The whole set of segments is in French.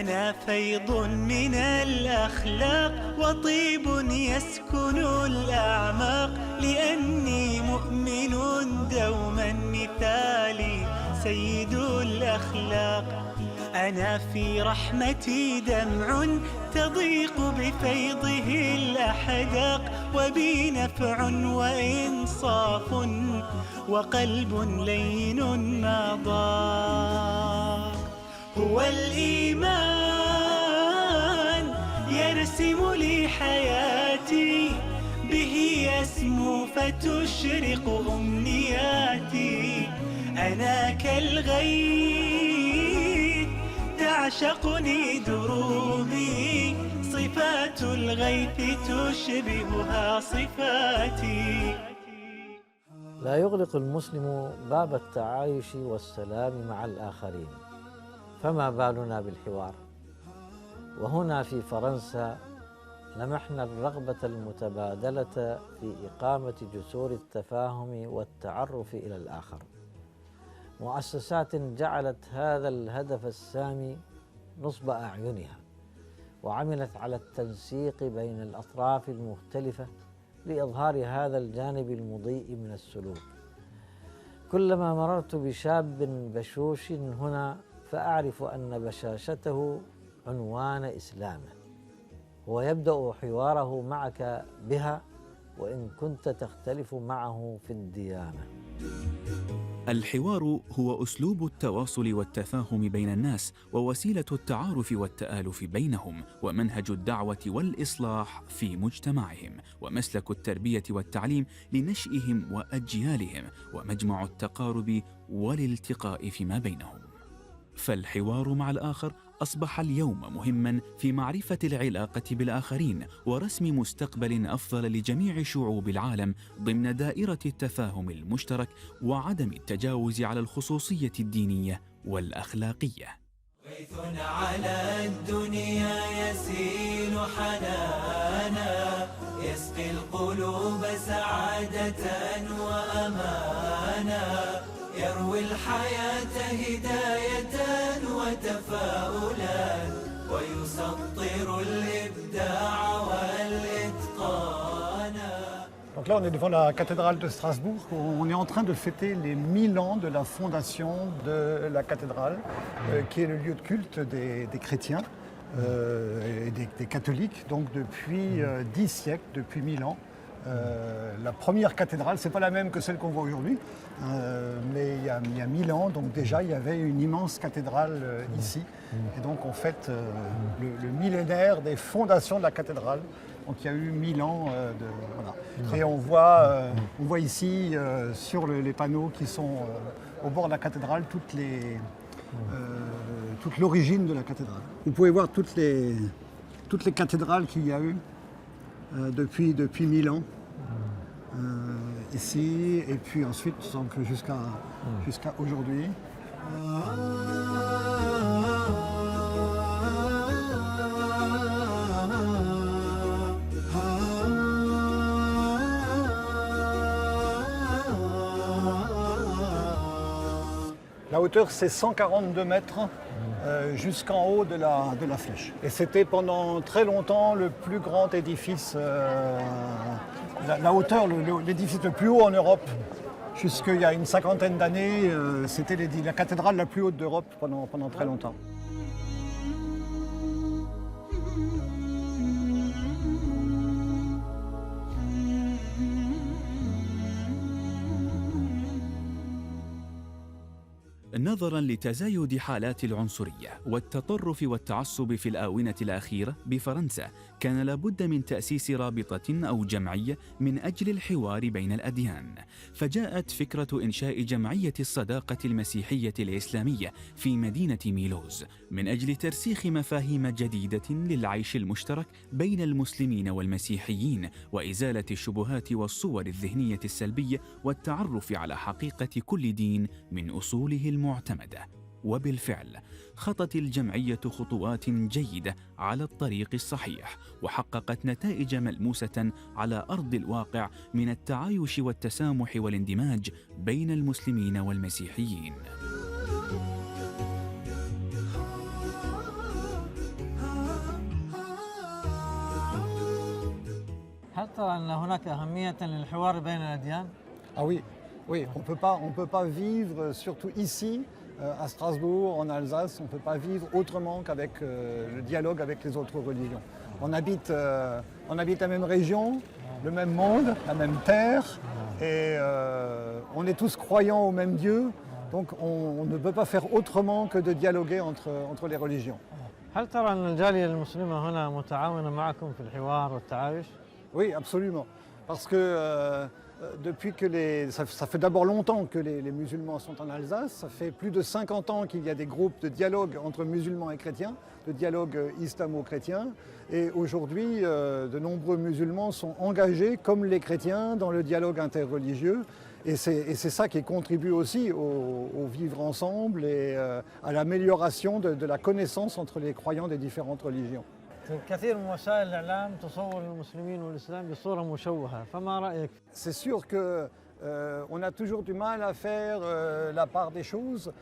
أنا فيض من الأخلاق وطيب يسكن الأعماق، لأني مؤمن دوما مثالي سيد الأخلاق. أنا في رحمتي دمع تضيق بفيضه الأحداق، وبي نفع وإنصاف وقلب لين ما ضاق. هو الإيمان يرسم لي حياتي، به يسمو فتشرق أمنياتي. أنا كالغيث تعشقني دروبي، صفات الغيث تشبهها صفاتي. لا يغلق المسلم باب التعايش والسلام مع الآخرين، فما بالنا بالحوار؟ وهنا في فرنسا لمحنا الرغبة المتبادلة في إقامة جسور التفاهم والتعرف إلى الآخر. مؤسسات جعلت هذا الهدف السامي نصب أعينها، وعملت على التنسيق بين الأطراف المختلفة لإظهار هذا الجانب المضيء من السلوك. كلما مررت بشاب بشوش هنا فأعرف أن بشاشته عنوان إسلامه، ويبدأ حواره معك بها وإن كنت تختلف معه في الديانة. الحوار هو أسلوب التواصل والتفاهم بين الناس، ووسيلة التعارف والتآلف بينهم، ومنهج الدعوة والإصلاح في مجتمعهم، ومسلك التربية والتعليم لنشئهم وأجيالهم، ومجمع التقارب والالتقاء فيما بينهم. فالحوار مع الآخر أصبح اليوم مهماً في معرفة العلاقة بالآخرين ورسم مستقبل أفضل لجميع شعوب العالم ضمن دائرة التفاهم المشترك وعدم التجاوز على الخصوصية الدينية والأخلاقية. غيث على الدنيا يسيل حنانا، يسقي القلوب سعادة وأمانا، يروي الحياة هداية وتفاؤلا، ويسطر الإبداع والإتقان. Donc là, on est devant la cathédrale de Strasbourg. On est en train de fêter les 1000 ans de la fondation de la cathédrale, qui est le lieu de culte des chrétiens et des catholiques. Donc depuis 10 siècles, depuis 1000 ans. La première cathédrale, c'est pas la même que celle qu'on voit aujourd'hui, mais il y a 1000 ans, donc déjà il y avait une immense cathédrale ici. Et donc on fête le millénaire des fondations de la cathédrale. Donc il y a eu 1000 ans voilà. Et on voit ici sur les panneaux qui sont au bord de la cathédrale toute l'origine de la cathédrale. Vous pouvez voir toutes les cathédrales qu'il y a eu depuis 1000 ans ici, et puis ensuite donc, jusqu'à aujourd'hui. La hauteur, c'est 142 mètres jusqu'en haut de la flèche. Et c'était pendant très longtemps le plus grand édifice, la hauteur, l'édifice le plus haut en Europe. Jusqu'il y a une cinquantaine d'années, c'était la cathédrale la plus haute d'Europe pendant très longtemps. نظراً لتزايد حالات العنصرية والتطرف والتعصب في الآونة الأخيرة بفرنسا، كان لابد من تأسيس رابطة أو جمعية من أجل الحوار بين الأديان، فجاءت فكرة إنشاء جمعية الصداقة المسيحية الإسلامية في مدينة ميلوز من أجل ترسيخ مفاهيم جديدة للعيش المشترك بين المسلمين والمسيحيين، وإزالة الشبهات والصور الذهنية السلبية، والتعرف على حقيقة كل دين من أصوله المعتمدة. وبالفعل خطت الجمعية خطوات جيدة على الطريق الصحيح، وحققت نتائج ملموسة على أرض الواقع من التعايش والتسامح والاندماج بين المسلمين والمسيحيين. ترى أن هناك أهمية للحوار بين الأديان؟ Ah oui, oui, on peut pas vivre, surtout ici, à Strasbourg, en Alsace, on ne peut pas vivre autrement qu'avec le dialogue avec les autres religions. On habite la même région, le même monde, la même terre, et on est tous croyants au même Dieu, donc on ne peut pas faire autrement que de dialoguer entre les religions. هل ترى أن الجالية المسلمة هنا متعاونة معكم في الحوار والتعايش؟ Oui, absolument. Parce que depuis que ça fait d'abord longtemps que les musulmans sont en Alsace, ça fait plus de 50 ans qu'il y a des groupes de dialogue entre musulmans et chrétiens, de dialogue islamo-chrétien. Et aujourd'hui, de nombreux musulmans sont engagés, comme les chrétiens, dans le dialogue interreligieux. Et c'est ça qui contribue aussi au vivre ensemble et à l'amélioration de la connaissance entre les croyants des différentes religions. كثير من وسائل الإعلام تصور المسلمين والإسلام بصورة مشوهة، فما رأيك؟ C'est sûr que on a toujours du mal à faire la part des choses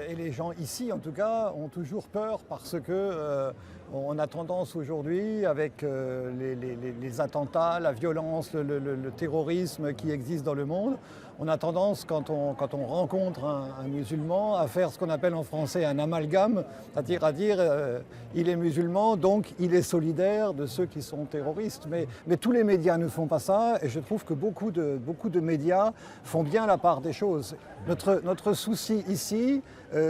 et les gens ici en tout cas ont toujours peur parce que on a tendance aujourd'hui avec les attentats, la violence, le terrorisme qui existe dans le monde, on a tendance quand on rencontre un musulman à faire ce qu'on appelle en français un amalgame, c'est-à-dire il est musulman donc il est solidaire de ceux qui sont terroristes. Mais tous les médias ne font pas ça et je trouve que beaucoup de médias font bien la part des choses. Notre souci ici,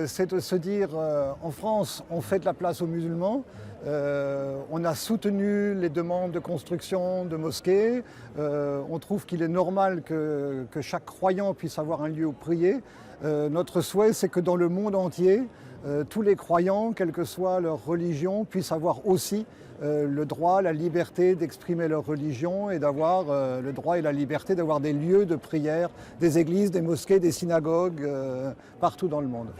c'est de se dire en France, on fait de la place aux musulmans. On a soutenu les demandes de construction de mosquées. On trouve qu'il est normal que chaque croyant puisse avoir un lieu où prier. Notre souhait, c'est que dans le monde entier, tous les croyants, quelle que soit leur religion, puissent avoir aussi le droit, la liberté d'exprimer leur religion et d'avoir le droit et la liberté d'avoir des lieux de prière, des églises, des mosquées, des synagogues partout dans le monde.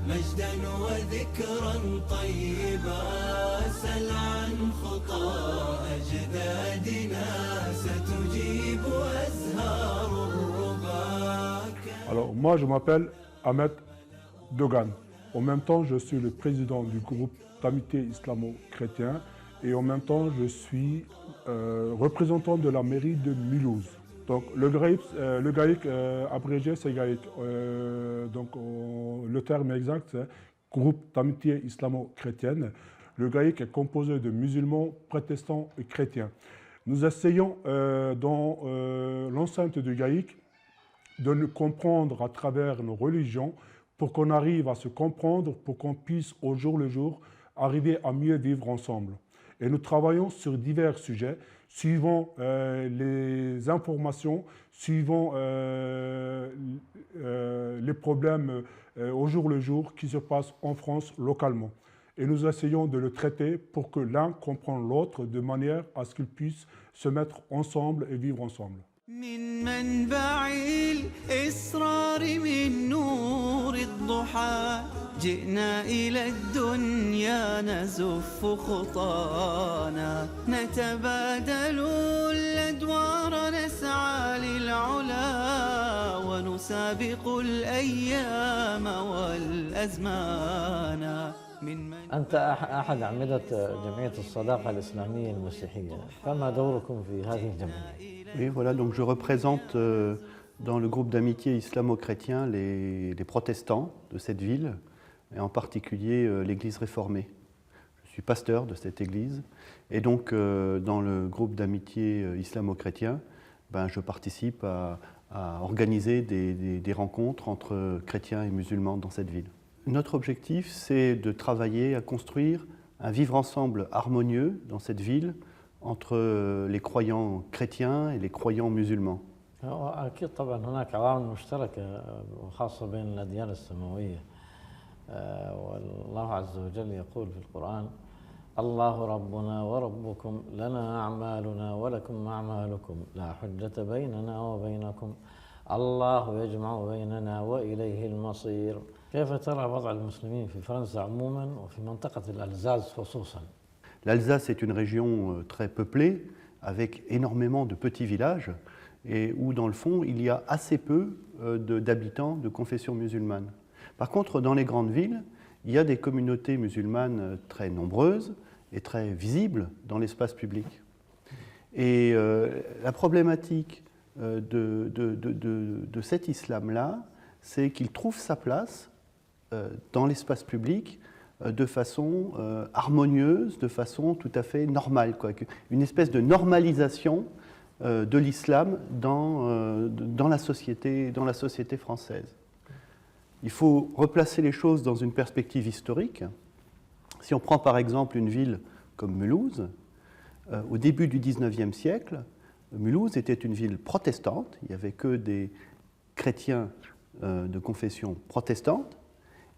مجدا وذكرا طيبا سل عن خطى أجدادنا ستجيب أزهار الربا. Alors moi je m'appelle Ahmed Dogan. En même temps je suis le président du groupe d'amitié islamo-chrétien et en même temps je suis représentant de la mairie de Mulhouse. Donc le GAIC abrégé c'est GAIC. Donc le terme exact c'est groupe d'amitié islamo-chrétienne. Le GAIC est composé de musulmans, protestants et chrétiens. Nous essayons dans l'enceinte du GAIC de nous comprendre à travers nos religions pour qu'on arrive à se comprendre, pour qu'on puisse au jour le jour arriver à mieux vivre ensemble. Et nous travaillons sur divers sujets, suivant les informations, suivant les problèmes au jour le jour qui se passent en France localement. Et nous essayons de le traiter pour que l'un comprenne l'autre de manière à ce qu'ils puissent se mettre ensemble et vivre ensemble. من منبع الإصرار من نور الضحى جئنا إلى الدنيا نزف خطانا نتبادل الأدوار نسعى للعلا ونسابق الأيام والأزمان. أنت أحد أعمدة جمعية الصداقة الإسلامية المسيحية، فما دوركم في هذه الجمعية؟ Oui, voilà, donc je représente dans le groupe d'amitié islamo-chrétien les protestants de cette ville, et en particulier l'église réformée. Je suis pasteur de cette église, et donc dans le groupe d'amitié islamo-chrétien, je participe à organiser des rencontres entre chrétiens et musulmans dans cette ville. Notre objectif, c'est de travailler à construire un vivre ensemble harmonieux dans cette ville entre les croyants chrétiens et les croyants musulmans. أكيد طبعا هناك عوامل مشتركة وخاصة بين الأديان السماوية والله عز وجل يقول في القرآن الله ربنا وربكم لنا أعمالنا ولكم أعمالكم لا حجة بيننا وبينكم الله يجمع بيننا وإليه المصير. كيف ترى وضع المسلمين في فرنسا عموما وفي منطقة الألزاز خصوصا؟ L'Alsace est une région très peuplée, avec énormément de petits villages, et où dans le fond il y a assez peu d'habitants de confession musulmane. Par contre, dans les grandes villes, il y a des communautés musulmanes très nombreuses, est très visible dans l'espace public. Et la problématique de cet islam-là, c'est qu'il trouve sa place dans l'espace public de façon harmonieuse, de façon tout à fait normale, quoi. Une espèce de normalisation de l'islam dans la société française. Il faut replacer les choses dans une perspective historique. Si on prend par exemple une ville comme Mulhouse, au début du XIXe siècle, Mulhouse était une ville protestante, il n'y avait que des chrétiens de confession protestante,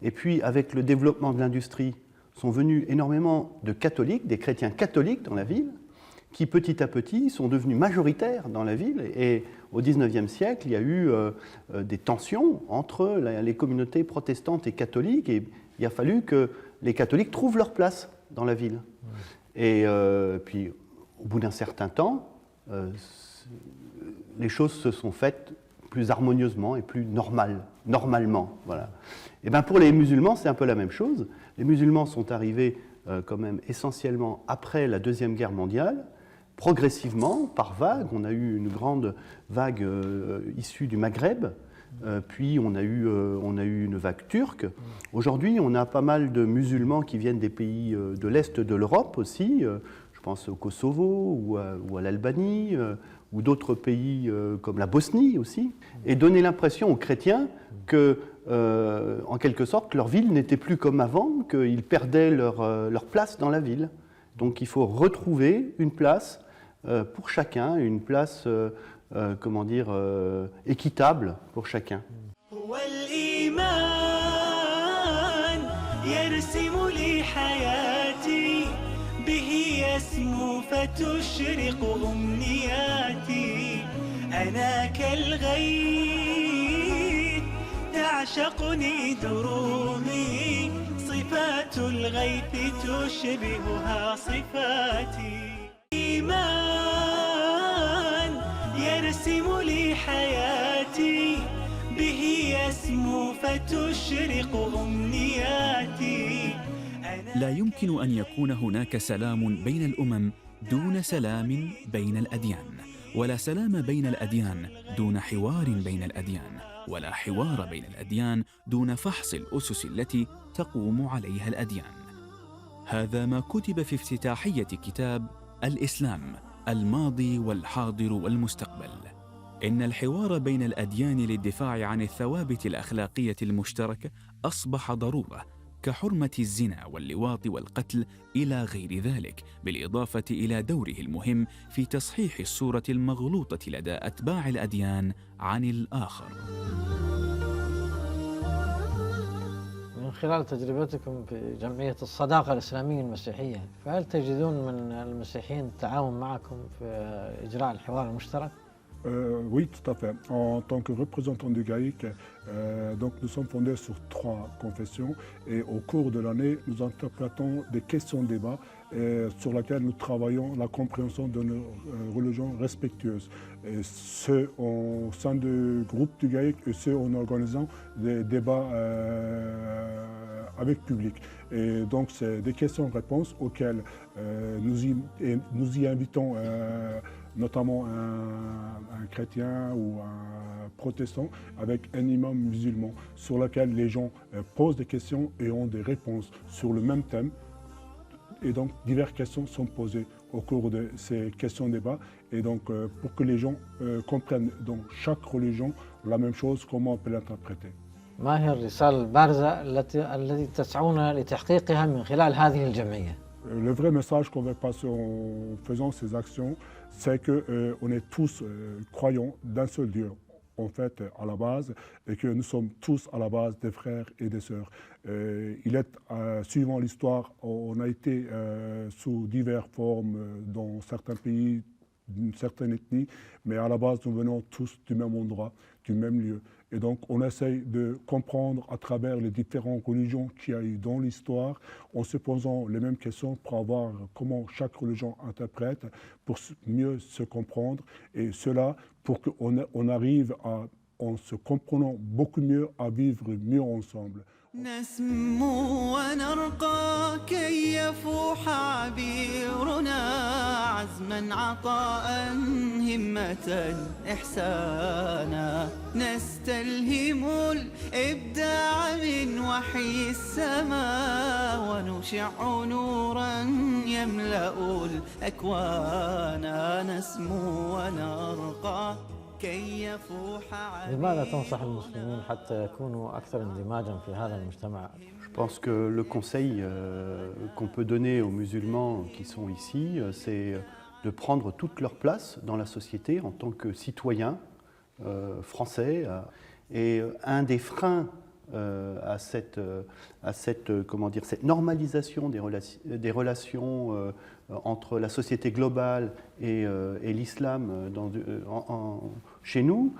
et puis avec le développement de l'industrie sont venus énormément de catholiques, des chrétiens catholiques dans la ville, qui petit à petit sont devenus majoritaires dans la ville, et au XIXe siècle, il y a eu des tensions entre les communautés protestantes et catholiques, et il a fallu que les catholiques trouvent leur place dans la ville. Et puis, au bout d'un certain temps, les choses se sont faites plus harmonieusement et plus normalement. Voilà. Et bien pour les musulmans, c'est un peu la même chose. Les musulmans sont arrivés quand même essentiellement après la Deuxième Guerre mondiale, progressivement, par vagues. On a eu une grande vague issue du Maghreb, puis on a eu une vague turque. Aujourd'hui, on a pas mal de musulmans qui viennent des pays de l'Est de l'Europe aussi. Je pense au Kosovo ou à l'Albanie, ou d'autres pays comme la Bosnie aussi, et donner l'impression aux chrétiens que, en quelque sorte, leur ville n'était plus comme avant, qu'ils perdaient leur place dans la ville. Donc il faut retrouver une place pour chacun, une place, équitable pour chacun. فتشرق أمنياتي أنا كالغيث تعشقني دروبي صفات الغيث تشبهها صفاتي إيمان يرسم لي حياتي به يسمو فتشرق أمنياتي. لا يمكن أن يكون هناك سلام بين الأمم دون سلام بين الأديان، ولا سلام بين الأديان دون حوار بين الأديان، ولا حوار بين الأديان دون فحص الأسس التي تقوم عليها الأديان. هذا ما كتب في افتتاحية كتاب الإسلام الماضي والحاضر والمستقبل. إن الحوار بين الأديان للدفاع عن الثوابت الأخلاقية المشتركة أصبح ضرورة، كحرمة الزنا واللواط والقتل إلى غير ذلك، بالإضافة إلى دوره المهم في تصحيح الصورة المغلوطة لدى أتباع الأديان عن الآخر. من خلال تجربتكم في جمعية الصداقة الإسلامية المسيحية، فهل تجدون من المسيحيين التعاون معكم في إجراء الحوار المشترك؟ Oui, tout à fait. En tant que représentant du GAIC, donc nous sommes fondés sur 3 confessions et au cours de l'année, nous interprétons des questions-débats sur lesquelles nous travaillons la compréhension de nos religions respectueuses. Et ce au sein du groupe du GAIC et ce en organisant des débats avec public. Et donc c'est des questions-réponses auxquelles nous y invitons notamment un chrétien ou un protestant avec un imam musulman sur lequel les gens posent des questions et ont des réponses sur le même thème. Et donc diverses questions sont posées au cours de ces questions-débats et donc pour que les gens comprennent dans chaque religion la même chose, comment on peut l'interpréter. ما هي الرسالة البارزة التي تسعون لتحقيقها من خلال هذه الجمعية؟ Le vrai message qu'on veut passer en faisant ces actions, c'est qu'on est tous croyants d'un seul Dieu, en fait, à la base, et que nous sommes tous à la base des frères et des sœurs. Suivant l'histoire, on a été sous diverses formes dans certains pays, d'une certaine ethnie, mais à la base, nous venons tous du même endroit, du même lieu. Et donc, on essaye de comprendre à travers les différentes religions qu'il y a eu dans l'histoire, en se posant les mêmes questions pour voir comment chaque religion interprète, pour mieux se comprendre. Et cela, pour qu'on arrive à en se comprenant beaucoup mieux, à vivre mieux ensemble. نسمو ونرقى كي يفوح عبيرنا عزما عطاء همة إحسانا نستلهم الإبداع من وحي السماء ونشع نورا يملأ الأكوان نسمو ونرقى كي يفوح لماذا تنصح المسلمين حتى يكونوا أكثر اندماجا في هذا المجتمع؟ Je pense que le conseil qu'on peut donner aux musulmans qui sont ici, c'est de prendre toute leur place dans la société en tant que citoyens français. Et un des freins à cette normalisation des relations entre la société globale et l'islam chez nous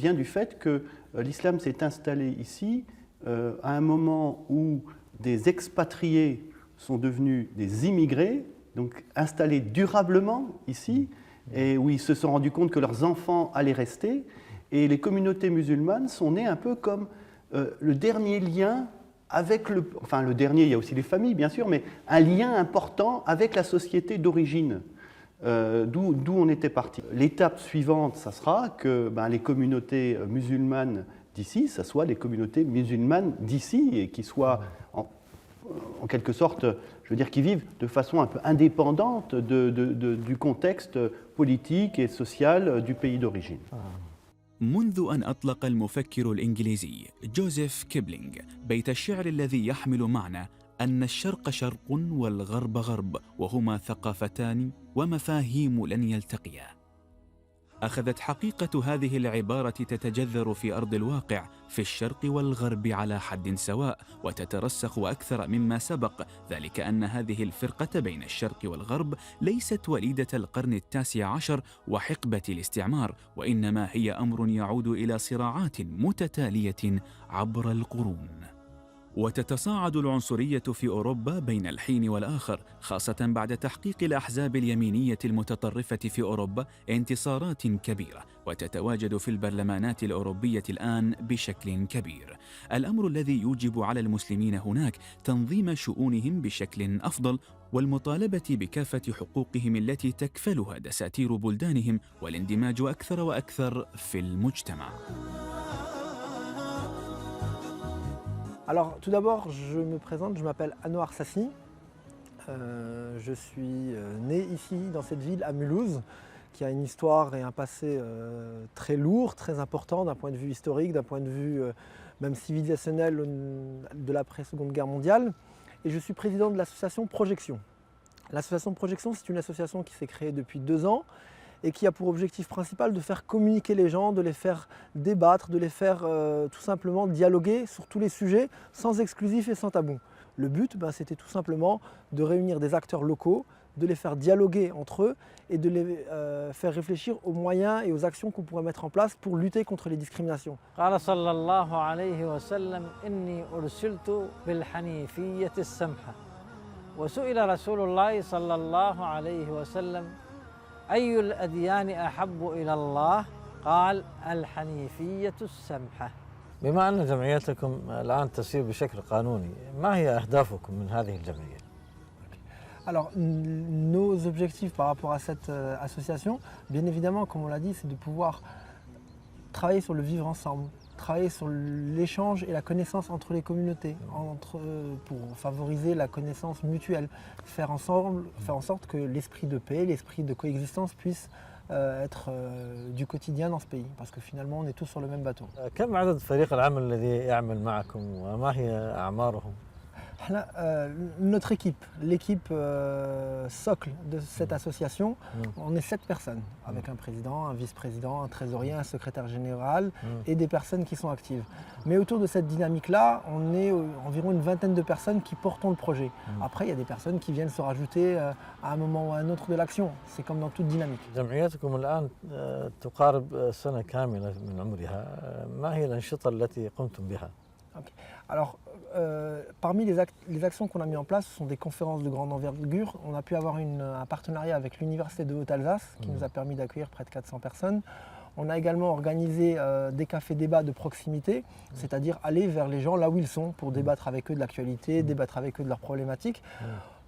vient du fait que l'islam s'est installé ici à un moment où des expatriés sont devenus des immigrés, donc installés durablement ici, et où ils se sont rendus compte que leurs enfants allaient rester. Et les communautés musulmanes sont nées un peu comme le dernier lien avec le dernier, il y a aussi les familles bien sûr, mais un lien important avec la société d'origine, d'où on était parti. L'étape suivante, ça sera que les communautés musulmanes d'ici, ça soit les communautés musulmanes d'ici, et qui soient en quelque sorte, je veux dire, qui vivent de façon un peu indépendante du contexte politique et social du pays d'origine. منذ أن أطلق المفكر الإنجليزي جوزيف كيبلينغ بيت الشعر الذي يحمل معنى أن الشرق شرق والغرب غرب وهما ثقافتان ومفاهيم لن يلتقيا، أخذت حقيقة هذه العبارة تتجذر في أرض الواقع في الشرق والغرب على حد سواء وتترسخ أكثر مما سبق، ذلك أن هذه الفرقة بين الشرق والغرب ليست وليدة القرن ال19 وحقبة الاستعمار، وإنما هي أمر يعود إلى صراعات متتالية عبر القرون. وتتصاعد العنصرية في أوروبا بين الحين والآخر، خاصة بعد تحقيق الأحزاب اليمينية المتطرفة في أوروبا انتصارات كبيرة، وتتواجد في البرلمانات الأوروبية الآن بشكل كبير، الأمر الذي يوجب على المسلمين هناك تنظيم شؤونهم بشكل أفضل والمطالبة بكافة حقوقهم التي تكفلها دساتير بلدانهم والاندماج أكثر وأكثر في المجتمع. Alors tout d'abord, je me présente, je m'appelle Anouar Sassi. Je suis né ici, dans cette ville, à Mulhouse, qui a une histoire et un passé très lourd, très important d'un point de vue historique, d'un point de vue même civilisationnel de l'après-Seconde Guerre mondiale. Et je suis président de l'association Projection. L'association Projection, c'est une association qui s'est créée depuis 2 ans et qui a pour objectif principal de faire communiquer les gens, de les faire débattre, de les faire tout simplement dialoguer sur tous les sujets, sans exclusif et sans tabou. Le but, c'était tout simplement de réunir des acteurs locaux, de les faire dialoguer entre eux et de les faire réfléchir aux moyens et aux actions qu'on pourrait mettre en place pour lutter contre les discriminations. قال صلى الله عليه وسلم إني أرسلت بالحنيفية السمحة وسئل رسول الله صلى الله عليه وسلم أي الأديان أحب إلى الله؟ قال الحنيفية السمحة. بما أن جمعيتكم الآن تسير بشكل قانوني، ما هي أهدافكم من هذه الجمعية؟ Alors, nos objectifs par rapport à cette association, bien évidemment, comme on l'a dit, c'est de pouvoir travailler sur le vivre ensemble, travailler sur l'échange et la connaissance entre les communautés, pour favoriser la connaissance mutuelle, faire en sorte que l'esprit de paix, l'esprit de coexistence puisse être du quotidien dans ce pays, parce que finalement on est tous sur le même bateau. كم عدد فريق العمل الذي يعمل معكم وما هي أعمارهم؟ Notre équipe, l'équipe socle de cette association, on est 7 personnes, avec un président, un vice-président, un trésorier, un secrétaire général et des personnes qui sont actives. Mais autour de cette dynamique-là, on est environ une vingtaine de personnes qui portons le projet. Après, il y a des personnes qui viennent se rajouter à un moment ou à un autre de l'action. C'est comme dans toute dynamique. جمعيتكم الآن تقارب سنة كاملة من عمرها، ما هي الأنشطة التي قمتم بها؟ Okay. Alors, parmi les actions qu'on a mis en place, ce sont des conférences de grande envergure. On a pu avoir un partenariat avec l'Université de Haute-Alsace qui nous a permis d'accueillir près de 400 personnes. On a également organisé des cafés-débats de proximité, c'est-à-dire aller vers les gens là où ils sont pour débattre avec eux de l'actualité, débattre avec eux de leurs problématiques.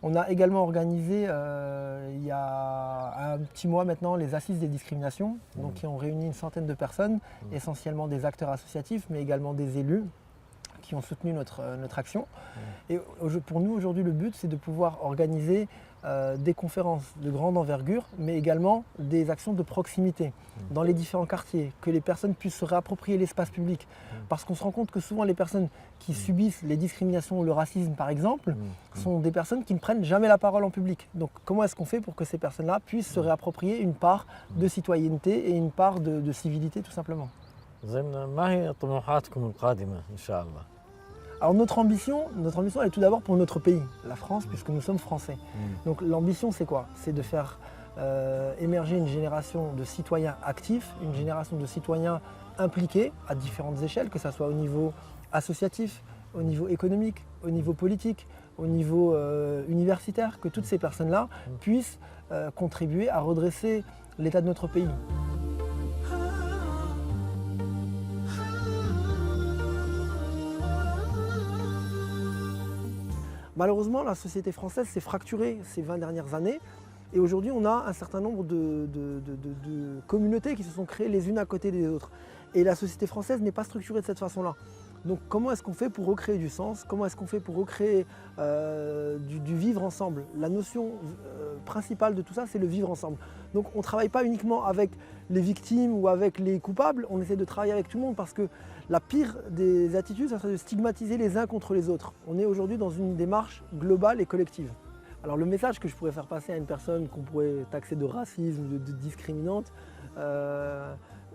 On a également organisé il y a un petit mois maintenant les assises des discriminations, donc qui ont réuni une centaine de personnes, essentiellement des acteurs associatifs mais également des élus qui ont soutenu notre action. Et pour nous aujourd'hui le but c'est de pouvoir organiser des conférences de grande envergure mais également des actions de proximité dans les différents quartiers, que les personnes puissent se réapproprier l'espace public. Parce qu'on se rend compte que souvent les personnes qui subissent les discriminations ou le racisme par exemple sont des personnes qui ne prennent jamais la parole en public. Donc comment est-ce qu'on fait pour que ces personnes-là puissent se réapproprier une part de citoyenneté et une part de civilité tout simplement. زين ما هي طموحاتكم القادمة إن شاء الله؟ Alors notre ambition elle est tout d'abord pour notre pays, la France, puisque nous sommes français. Donc l'ambition c'est quoi? C'est de faire émerger une génération de citoyens actifs, une génération de citoyens impliqués à différentes échelles, que ce soit au niveau associatif, au niveau économique, au niveau politique, au niveau universitaire, que toutes ces personnes-là puissent contribuer à redresser l'état de notre pays. Malheureusement, la société française s'est fracturée ces 20 dernières années et aujourd'hui on a un certain nombre de communautés qui se sont créées les unes à côté des autres. Et la société française n'est pas structurée de cette façon-là. Donc comment est-ce qu'on fait pour recréer du sens? Comment est-ce qu'on fait pour recréer du vivre ensemble? La notion principale de tout ça, c'est le vivre ensemble. Donc on ne travaille pas uniquement avec les victimes ou avec les coupables, on essaie de travailler avec tout le monde parce que la pire des attitudes, ça serait de stigmatiser les uns contre les autres. On est aujourd'hui dans une démarche globale et collective. Alors le message que je pourrais faire passer à une personne qu'on pourrait taxer de racisme, de discriminante,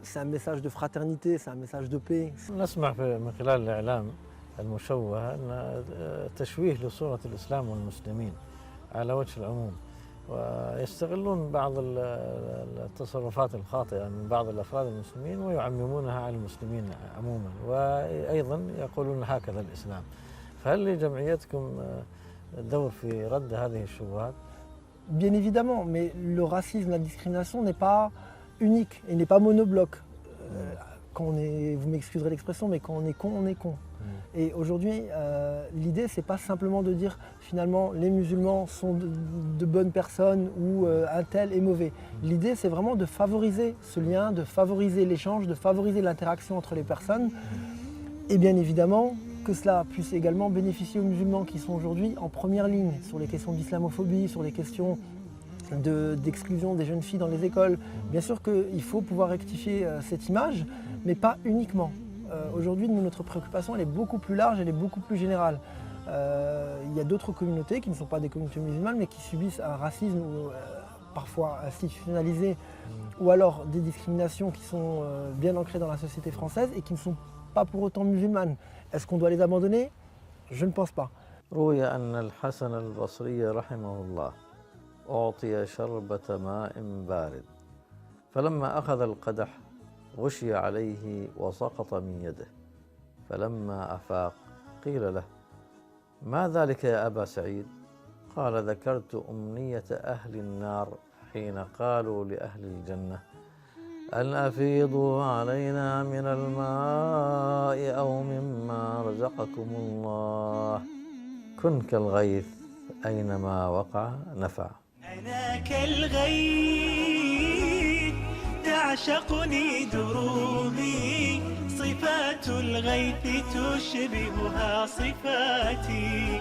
c'est un message de fraternité, c'est un message de paix. نسمع من خلال الإعلام المشوه أن تشويه لصورة الإسلام والمسلمين على وجه العموم ويستغلون بعض التصرفات الخاطئة من بعض الأفراد المسلمين ويعممونها على المسلمين عموما وأيضا يقولون هكذا الإسلام. فهل لجمعيتكم دور في رد هذه الشبهات؟ Bien évidemment, mais le racisme, la discrimination n'est pas unique et n'est pas monobloc. Vous m'excuserez l'expression, mais quand on est con, on est con. Et aujourd'hui, l'idée, c'est pas simplement de dire finalement les musulmans sont de bonnes personnes ou un tel est mauvais. L'idée, c'est vraiment de favoriser ce lien, de favoriser l'échange, de favoriser l'interaction entre les personnes. Et bien évidemment, que cela puisse également bénéficier aux musulmans qui sont aujourd'hui en première ligne sur les questions d'islamophobie, sur les questions d'exclusion des jeunes filles dans les écoles. Bien sûr qu'il faut pouvoir rectifier cette image, mais pas uniquement. Aujourd'hui, notre préoccupation elle est beaucoup plus large, elle est beaucoup plus générale. Il y a d'autres communautés qui ne sont pas des communautés musulmanes, mais qui subissent un racisme parfois institutionnalisé, ou alors des discriminations qui sont bien ancrées dans la société française et qui ne sont pas pour autant musulmanes. Est-ce qu'on doit les abandonner? Je ne pense pas. روي أن الحسن البصري رحمه الله أعطي شربة ماء بارد فلما أخذ القدح غشي عليه وسقط من يده فلما أفاق قيل له ما ذلك يا أبا سعيد؟ قال ذكرت أمنية أهل النار حين قالوا لأهل الجنة أن أفيضوا علينا من الماء أو مما رزقكم الله كن كالغيث أينما وقع نفع. أنا كالغيث تعشقني دروبي صفات الغيث تشبهها صفاتي